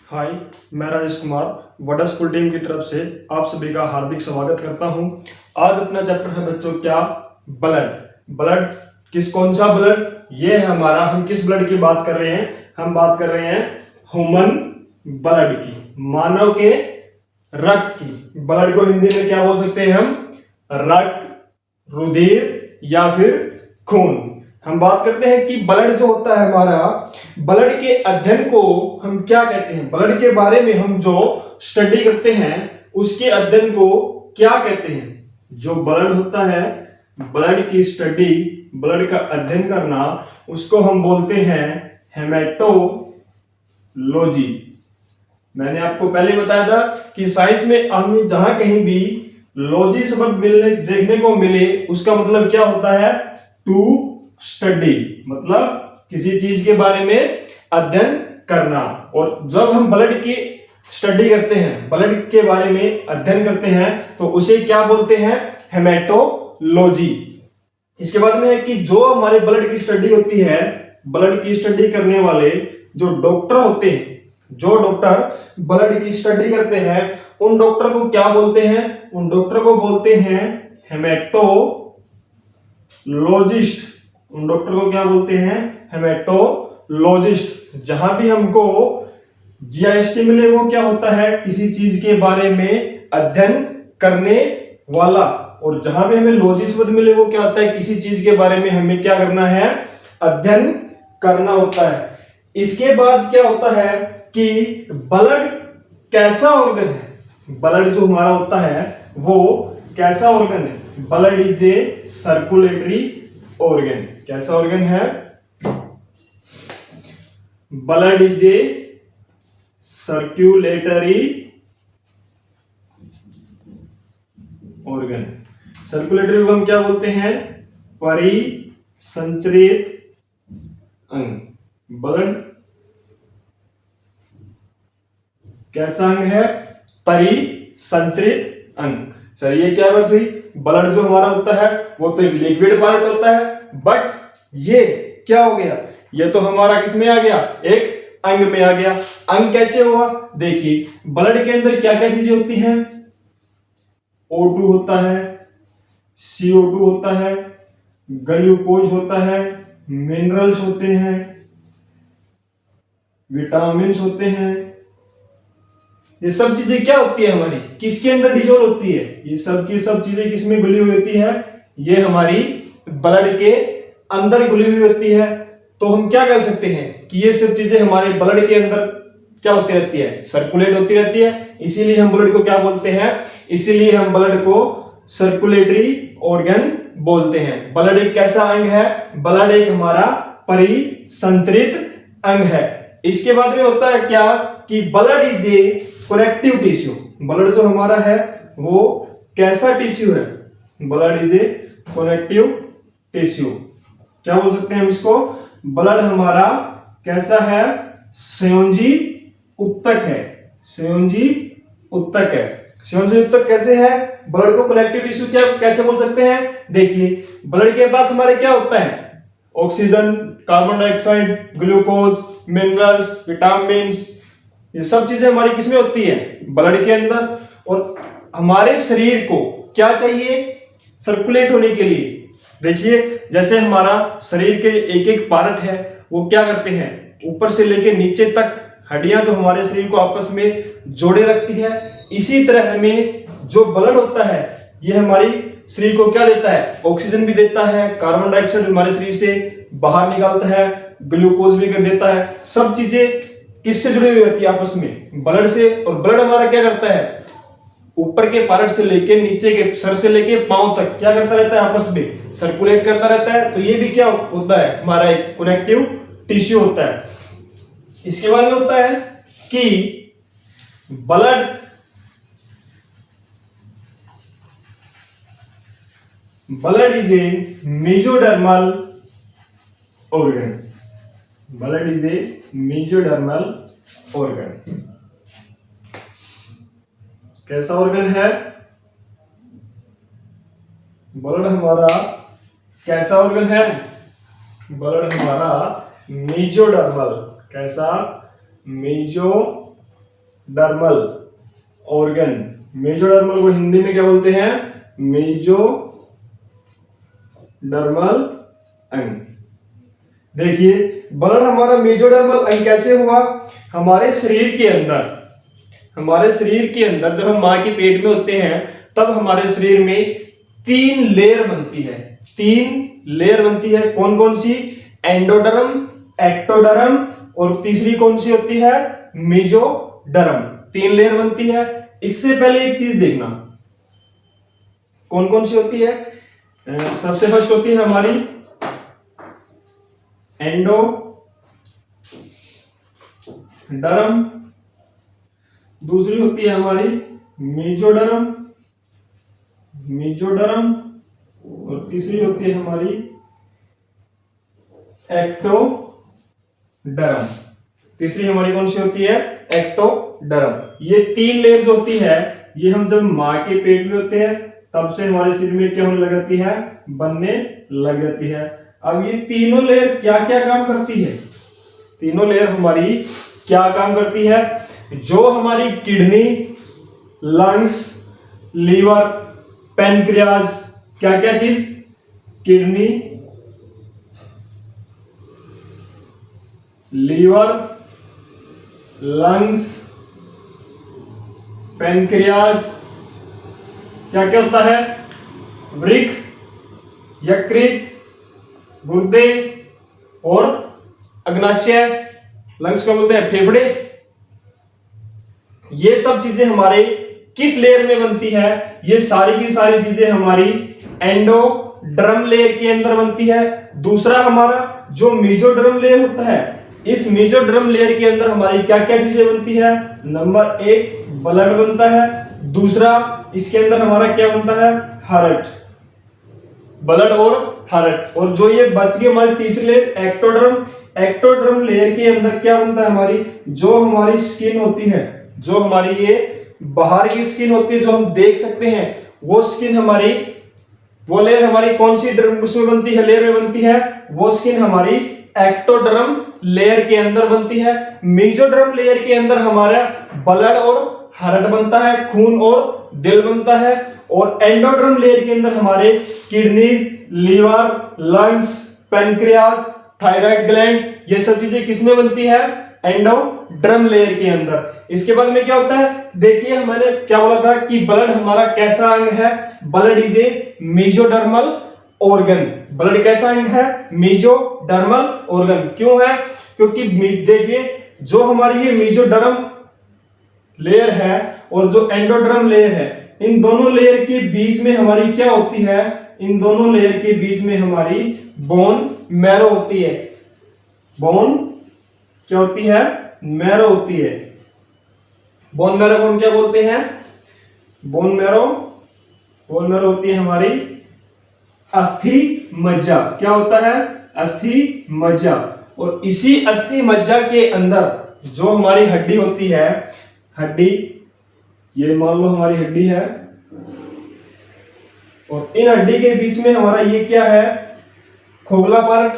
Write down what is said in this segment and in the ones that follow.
हाय, मैं Rajesh Kumar vada school team की तरफ से आप सभी का हार्दिक स्वागत करता हूं। आज अपना चैप्टर है बच्चों क्या, ब्लड। ब्लड कौन सा ब्लड? ये है हमारा, हम किस ब्लड की बात कर रहे हैं? हम बात कर रहे हैं ह्यूमन ब्लड की, मानव के रक्त की। ब्लड को हिंदी में क्या बोल सकते हैं हम? रक्त, रुधिर या फिर खून। हम बात करते हैं कि ब्लड जो होता है हमारा, ब्लड के अध्ययन को हम क्या कहते हैं? ब्लड के बारे में हम जो स्टडी करते हैं उसके अध्ययन को क्या कहते हैं? जो ब्लड होता है, ब्लड की स्टडी, ब्लड का अध्ययन करना, उसको हम बोलते हैं हेमेटोलॉजी। मैंने आपको पहले बताया था कि साइंस में हम जहां कहीं भी लॉजी शब्द मिलने देखने को मिले, उसका मतलब क्या होता है? टू स्टडी, मतलब किसी चीज के बारे में अध्ययन करना। और जब हम ब्लड की स्टडी करते हैं, ब्लड के बारे में अध्ययन करते हैं, तो उसे क्या बोलते हैं? हेमेटोलॉजी। इसके बाद में है कि जो हमारे ब्लड की स्टडी होती है, ब्लड की स्टडी करने वाले जो डॉक्टर होते हैं, जो डॉक्टर ब्लड की स्टडी करते हैं, उन डॉक्टर को क्या बोलते हैं? उन डॉक्टर को बोलते हैं हेमेटोलॉजिस्ट। उन डॉक्टर को क्या बोलते हैं? हेमेटोलॉजिस्ट। जहां भी हमको जीआईएसटी मिले वो क्या होता है? किसी चीज के बारे में अध्ययन करने वाला। और जहां भी हमें लॉजी शब्द मिले वो क्या होता है? किसी चीज के बारे में हमें क्या करना है? अध्ययन करना होता है। इसके बाद क्या होता है कि ब्लड कैसा ऑर्गन है? ब्लड जो हमारा होता है वो कैसा ऑर्गन है? Blood is a circulatory organ. कैसा ऑर्गन है? Blood is a circulatory organ. Circulatory को हम क्या बोलते हैं? परिसंचरित अंग। ब्लड कैसा अंग है? परिसंचरित अंग। सर ये क्या बात हुई? ब्लड जो हमारा होता है वो तो एक लिक्विड पार्ट होता है, बट ये क्या हो गया? ये तो हमारा किस में आ गया? एक अंग में आ गया। अंग कैसे हुआ? देखिए, ब्लड के अंदर क्या क्या चीजें होती हैं? O2 होता है, CO2 होता है, ग्लूकोज होता है, मिनरल्स होते हैं, विटामिन होते हैं। ये सब चीजें क्या होती है हमारी? किसके अंदर डिसॉल्व होती है? ये सब की सब चीजें किसमें घुली हुई होती है? ये हमारी ब्लड के अंदर घुली हुई होती है। तो हम क्या कर सकते हैं कि ये सब चीजें हमारे ब्लड के अंदर क्या होती रहती है? सर्कुलेट होती रहती है। इसीलिए हम ब्लड को क्या बोलते हैं? इसीलिए हम ब्लड को सर्कुलेटरी ऑर्गन बोलते हैं। ब्लड एक कैसा अंग है? ब्लड एक हमारा परिसंचरित अंग है। इसके बाद में होता है क्या कि blood is a connective tissue. Blood जो हमारा है वो कैसा टिश्यू है? Blood is a connective tissue. क्या बोल सकते हैं हम इसको? ब्लड हमारा कैसा है? संयोजी उत्तक है। संयोजी उत्तक है। संयोजी उत्तक कैसे है? ब्लड को कनेक्टिव टिश्यू क्या कैसे बोल सकते हैं? देखिए, ब्लड के पास हमारे क्या होता है? Oxygen, carbon dioxide, glucose, minerals, vitamins, ये सब चीजें हमारी किसमें होती है? ब्लड के अंदर। और हमारे शरीर को क्या चाहिए सर्कुलेट होने के लिए? देखिए, जैसे हमारा शरीर के एक एक पार्ट है वो क्या करते हैं? ऊपर से लेके नीचे तक हड्डियां जो हमारे शरीर को आपस में जोड़े रखती है। इसी तरह हमें जो ब्लड होता है ये हमारी शरीर को क्या देता है? ऑक्सीजन भी देता है, कार्बन डाइऑक्साइड हमारे शरीर से बाहर निकालता है, ग्लूकोज भी कर देता है। सब चीजें किससे जुड़ी हुई होती है? आपस में, ब्लड से। और ब्लड हमारा क्या करता है? ऊपर के पार्ट से लेके नीचे के सर से लेके पांव तक क्या करता रहता है? आपस में सर्कुलेट करता रहता है। तो ये भी क्या होता है? हमारा एक कनेक्टिव टिश्यू होता है। इसके बाद में होता है कि blood is a mesodermal organ. Blood is a mesodermal organ. कैसा ऑर्गन है? ब्लड हमारा कैसा ऑर्गन है? ब्लड हमारा मेसोडर्मल। कैसा? Mesodermal dermal organ. मेजोडर्मल को हिंदी में क्या बोलते हैं? मेजोडर्मल अंग। देखिए ब्लड हमारा मेजोडर्मल अंग कैसे हुआ? हमारे शरीर के अंदर जब हम मां के पेट में होते हैं तब हमारे शरीर में 3 लेयर बनती है। 3 लेयर बनती है। कौन कौन सी? एंडोडर्म, एक्टोडर्म और तीसरी कौन सी होती है? मेजोडर्म। 3 लेयर बनती है। इससे पहले एक चीज देखना, कौन कौन सी होती है? सबसे फर्स्ट होती है हमारी एंडोडर्म, दूसरी होती है हमारी मेजोडर्म और तीसरी होती है हमारी एक्टोडर्म। तीसरी हमारी कौन सी होती है? एक्टोडर्म। ये 3 लेयर जो होती है ये हम जब मां के पेट में होते हैं तब से हमारे शरीर में क्या होने लग जाती है? बनने लग जाती है। अब ये तीनों लेयर क्या क्या काम करती है? तीनों लेयर हमारी क्या काम करती है? जो हमारी किडनी, लंग्स, लीवर, पैनक्रियाज, क्या क्या चीज? किडनी, लीवर, लंग्स, पैनक्रियाज, क्या क्या होता है? वृक्क, यकृत, गुर्दे और अग्नाशय। लंग्स को बोलते हैं फेफड़े। ये सब चीजें हमारे किस लेयर में बनती है? ये सारी की सारी चीजें हमारी एंडोडर्म लेयर के अंदर बनती है। दूसरा हमारा जो मेजोडर्म लेयर होता है, इस मेजोडर्म लेयर के अंदर हमारी क्या क्या चीजें बनती है? नंबर 1 ब्लड बनता है। दूसरा इसके अंदर हमारा क्या बनता है? हार्ट, ब्लड और हार्ट। और जो ये बच गई हमारी तीसरी लेयर एक्टोडर्म, एक्टोडर्म लेयर के अंदर क्या बनता है? हमारी जो हमारी स्किन होती है, जो हमारी ये बाहर की स्किन होती है जो हम देख सकते हैं, वो स्किन हमारी, वो लेयर हमारी कौन सी उसमें बनती है? लेयर में बनती है। वो स्किन हमारी एक्टोडर्म लेयर के अंदर बनती है। मेजोडर्म लेयर के अंदर हमारा ब्लड और हार्ट बनता है, खून और दिल बनता है। और एंडोडर्म लेयर के अंदर हमारे kidneys, liver, lungs, pancreas, thyroid gland, ये सब चीजें किसमें बनती है? एंडोडर्म लेयर के अंदर। इसके बाद में क्या होता है? देखिए मैंने क्या बोला था कि ब्लड हमारा कैसा अंग है? Blood is a mesodermal organ. Blood कैसा अंग है? Mesodermal organ. क्यों है? क्योंकि देखिए जो हमारी ये मेजोडर्म लेयर है और जो एंडोडर्म लेयर है, इन दोनों लेयर के बीच में हमारी क्या होती है? इन दोनों लेयर के बीच में हमारी बोन मैरो होती है। बोन क्या होती है? मैरो होती है। बोन मैरो को हम क्या बोलते हैं? बोन मैरो होती है हमारी अस्थि मज्जा। क्या होता है? अस्थि मज्जा। और इसी अस्थि मज्जा के अंदर जो हमारी हड्डी होती है, हड्डी, ये मान लो हमारी हड्डी है, और इन हड्डी के बीच में हमारा ये क्या है? खोखला पार्ट।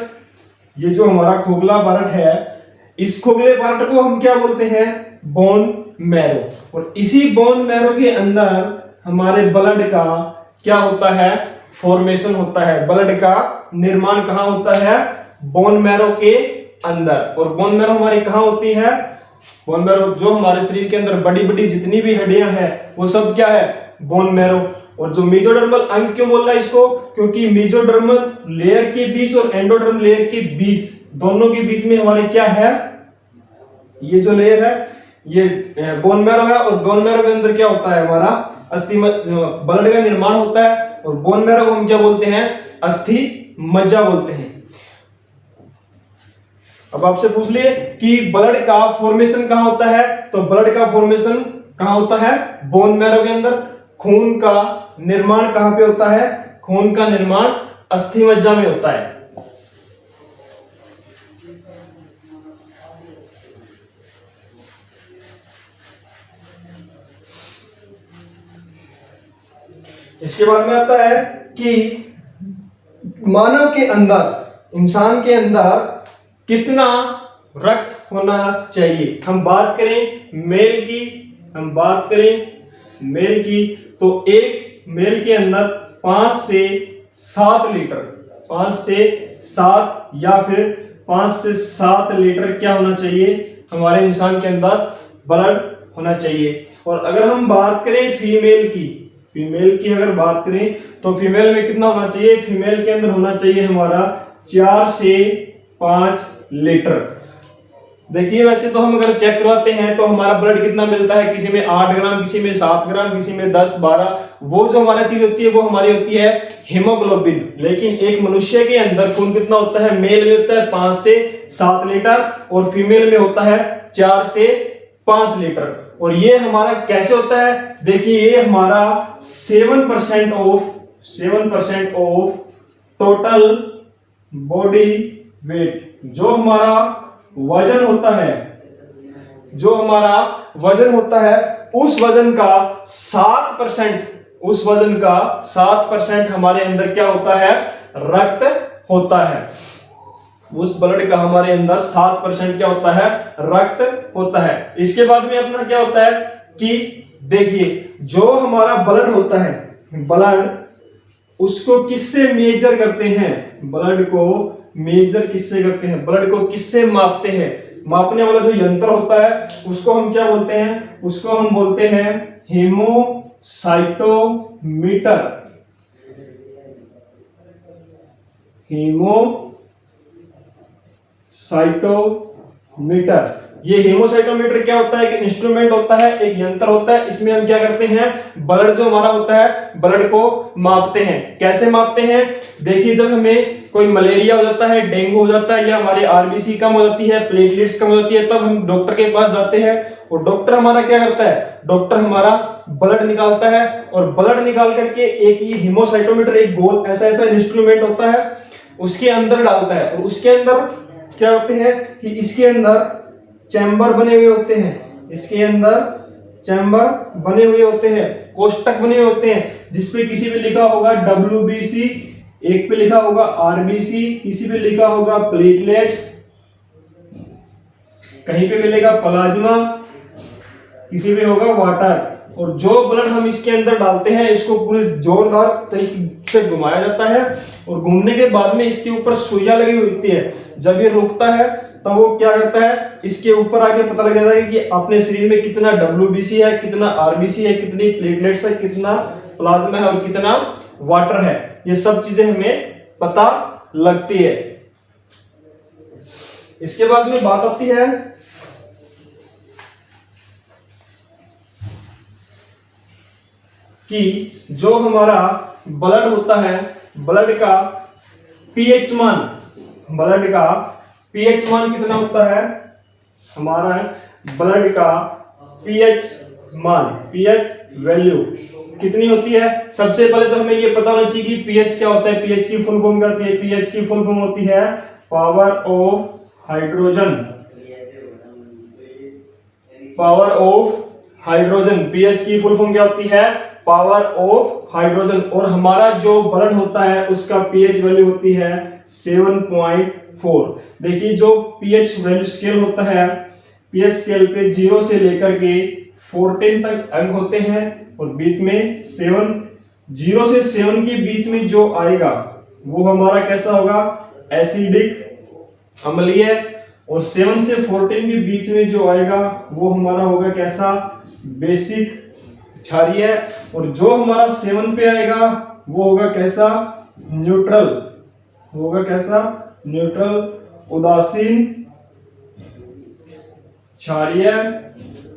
ये जो हमारा खोखला पार्ट है, इस खोखले पार्ट को हम क्या बोलते हैं? Bone marrow. और इसी बोन मैरो के अंदर हमारे ब्लड का क्या होता है? फॉर्मेशन होता है। ब्लड का निर्माण कहां होता है? बोन मैरो के अंदर। और बोन मैरो हमारी कहां होती है? बोन मैरो जो हमारे शरीर के अंदर बड़ी बड़ी जितनी भी हड्डियां हैं वो सब क्या है? Bone marrow. और जो मेजोडर्मल अंग क्यों बोल रहा है इसको? क्योंकि मेजोडर्मल लेयर के बीच और एंडोडर्म लेयर के बीच, दोनों के बीच में हमारे क्या है? ये जो लेयर है ये बोन मैरो है। और बोन मैरो के अंदर क्या होता है? हमारा अस्थि ब्लड का निर्माण होता है। और बोन मैरो को हम क्या बोलते हैं? अस्थि मज्जा बोलते हैं। अब आपसे पूछ लिए कि ब्लड का फॉर्मेशन कहां होता है? तो ब्लड का फॉर्मेशन कहां होता है? बोन मैरो के अंदर। खून का निर्माण कहां पे होता है? खून का निर्माण अस्थि मज्जा में होता है। इसके बाद में आता है कि मानव के अंदर, इंसान के अंदर कितना रक्त होना चाहिए। हम बात करें मेल की, तो एक मेल के अंदर 5 से 7 लीटर, 5 से 7 या फिर 5 से 7 लीटर क्या होना चाहिए, हमारे इंसान के अंदर ब्लड होना चाहिए। और अगर हम बात करें फीमेल की अगर बात करें तो फीमेल में कितना होना चाहिए, फीमेल के अंदर होना चाहिए हमारा 4 से 5 लीटर। देखिए वैसे तो हम अगर चेक करवाते हैं तो हमारा ब्लड कितना मिलता है, किसी में 8 ग्राम, किसी में 7 ग्राम, किसी में 10-12। वो जो हमारा चीज होती है वो हमारी होती है हीमोग्लोबिन। लेकिन एक मनुष्य के अंदर खून कितना होता है, मेल में होता है 5 से 7 लीटर और फीमेल में होता है 4 से 5 लीटर। और ये हमारा कैसे होता है, देखिए ये हमारा 7% ऑफ टोटल बॉडी वेट, जो हमारा वजन होता है, उस वजन का 7% हमारे अंदर क्या होता है, रक्त होता है। उस ब्लड का हमारे अंदर 7% क्या होता है, रक्त होता है। इसके बाद में अपना क्या होता है कि देखिए जो हमारा ब्लड होता है, ब्लड उसको किससे मेजर करते हैं, ब्लड को मेजर किससे करते हैं, ब्लड को किससे मापते हैं, मापने वाला जो यंत्र होता है उसको हम क्या बोलते हैं, उसको हम बोलते हैं हीमोसाइटोमीटर। हीमोसाइटोमीटर, ये हीमोसाइटोमीटर क्या होता है, एक इंस्ट्रूमेंट होता है, एक यंत्र होता है। इसमें हम क्या करते हैं, ब्लड जो हमारा होता है, ब्लड को मापते हैं। कैसे मापते हैं, देखिए जब हमें कोई मलेरिया हो जाता है, डेंगू हो जाता है, या हमारे आरबीसी कम हो जाती है, प्लेटलेट्स कम हो जाती है, तब हम डॉक्टर के पास जाते हैं और डॉक्टर हमारा क्या करता है, डॉक्टर हमारा ब्लड निकालता है और ब्लड निकाल करके एक ये हीमोसाइटोमीटर, एक गोल ऐसा इंस्ट्रूमेंट होता है, उसके अंदर डालता है। और उसके अंदर क्या होते हैं कि इसके अंदर चैम्बर बने हुए होते हैं, इसके अंदर चैम्बर बने हुए होते हैं, कोष्टक बने हुए होते हैं, जिसपे किसी पे लिखा होगा WBC, एक पे लिखा होगा RBC, किसी पे लिखा होगा प्लेटलेट्स, कहीं पे मिलेगा प्लाज्मा, किसी पे होगा वाटर। और जो ब्लड हम इसके अंदर डालते हैं, इसको पूरे जोरदार तरीके से घुमाया जाता है और घूमने के बाद में इसके ऊपर सुइयां लगी हुई होती है। जब ये रुकता है तो वो क्या करता है, इसके ऊपर आके पता लग जाता है कि अपने शरीर में कितना WBC है, कितना RBC है, कितनी प्लेटलेट्स है, कितना प्लाज्मा है और कितना वाटर है। ये सब चीजें हमें पता लगती है। इसके बाद में बात आती है कि जो हमारा ब्लड होता है, ब्लड का पीएच मान, ब्लड का पीएच मान कितना होता है, हमारा ब्लड का पीएच मान, पीएच वैल्यू कितनी होती है। सबसे पहले तो हमें ये पता होना चाहिए कि पीएच क्या होता है। पीएच की फुल फॉर्म क्या होती है, पीएच की फुल फॉर्म होती है power of hydrogen, power of hydrogen. PH की फुल फॉर्म क्या होती है, पावर ऑफ हाइड्रोजन। और हमारा जो ब्लड होता है उसका पीएच वैल्यू होती है 7.4। देखिए जो पीएच वैल्यू स्केल होता है, पीएच स्केल पे 0 से लेकर के 14 तक अंक होते हैं और बीच में 7, 0 से 7 के बीच में जो आएगा वो हमारा कैसा होगा, एसिडिक अम्लीय। और 7 से 14 के बीच में जो आएगा वो हमारा होगा कैसा, बेसिक क्षारीय। और जो हमारा 7 पे आएगा वो होगा कैसा, न्यूट्रल, होगा कैसा, न्यूट्रल, उदासीन क्षारीय,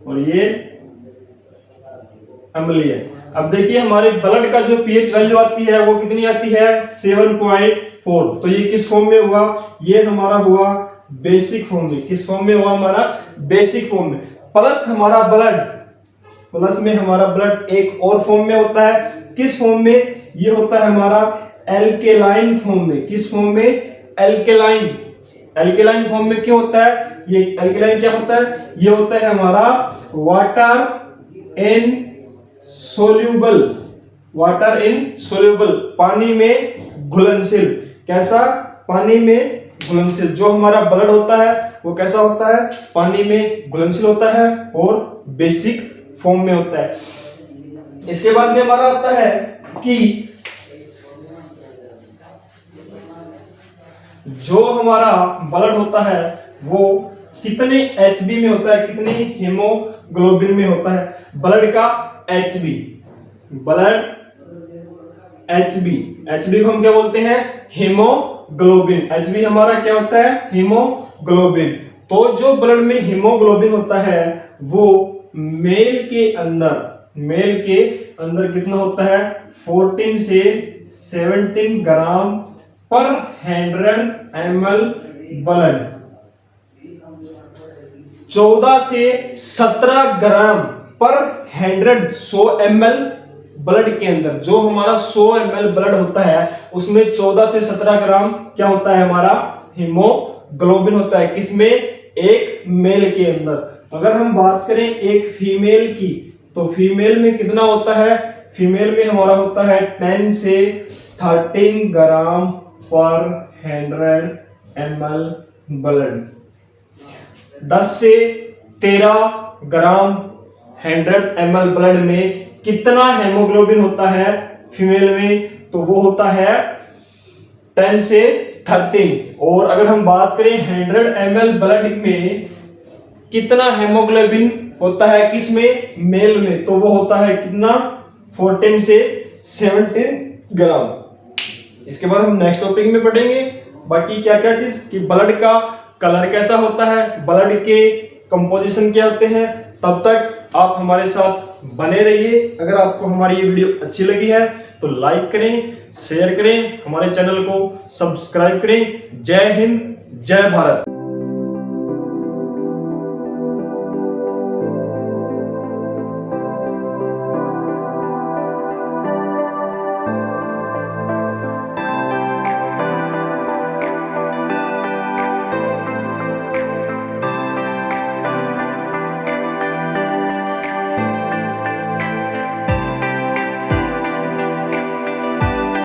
और ये अम्लीय। अब देखिए हमारे ब्लड का जो पीएच वैल्यू आती है वो कितनी आती है, 7.4। तो ये किस फॉर्म में हुआ, ये हमारा हुआ बेसिक फॉर्म में। किस फॉर्म में हुआ, हमारा बेसिक फॉर्म में। प्लस हमारा ब्लड, प्लस में हमारा ब्लड एक और फॉर्म में होता है। किस फॉर्म में, ये होता है हमारा एल्केलाइन फॉर्म में। किस फॉर्म में, एल्केलाइन। एल्केलाइन फॉर्म में क्यों होता है, ये एल्केलाइन क्या होता है, ये होता है हमारा water in soluble, water in soluble, पानी में घुलनशील। कैसा, पानी में घुलनशील। जो हमारा ब्लड होता है वो कैसा होता है, पानी में घुलनशील होता है और बेसिक फॉर्म में होता है। इसके बाद में हमारा आता है कि जो हमारा ब्लड होता है वो कितने एचबी में होता है, कितने हीमोग्लोबिन में होता है। ब्लड का एचबी, ब्लड एचबी, एचबी को हम क्या बोलते हैं, हीमोग्लोबिन। एचबी हमारा क्या होता है, हीमोग्लोबिन। तो जो ब्लड में हीमोग्लोबिन होता है वो मेल के अंदर कितना होता है, 14 से 17 ग्राम पर 100 ml ब्लड। 14 से 17 ग्राम पर 100 ml ब्लड के अंदर, जो हमारा 100 ml ब्लड होता है उसमें 14 से 17 ग्राम क्या होता है, हमारा हीमोग्लोबिन होता है। किसमें, एक मेल के अंदर। अगर हम बात करें एक फीमेल की, तो फीमेल में कितना होता है, फीमेल में हमारा होता है 10 से 13 ग्राम पर 100 ml ब्लड। 10 से 13 ग्राम 100 ml ब्लड में कितना हेमोग्लोबिन होता है फीमेल में, तो वो होता है 10 से 13। और अगर हम बात करें 100 ml ब्लड में कितना हेमोग्लोबिन होता है, किसमें, मेल में, तो वो होता है कितना, 14 से 17 ग्राम। इसके बाद हम नेक्स्ट टॉपिक में पढ़ेंगे बाकी क्या क्या चीज, कि ब्लड का कलर कैसा होता है, ब्लड के कंपोजिशन क्या होते हैं। तब तक आप हमारे साथ बने रहिए। अगर आपको हमारी ये वीडियो अच्छी लगी है तो लाइक करें, शेयर करें, हमारे चैनल को सब्सक्राइब करें। जय हिंद, जय भारत।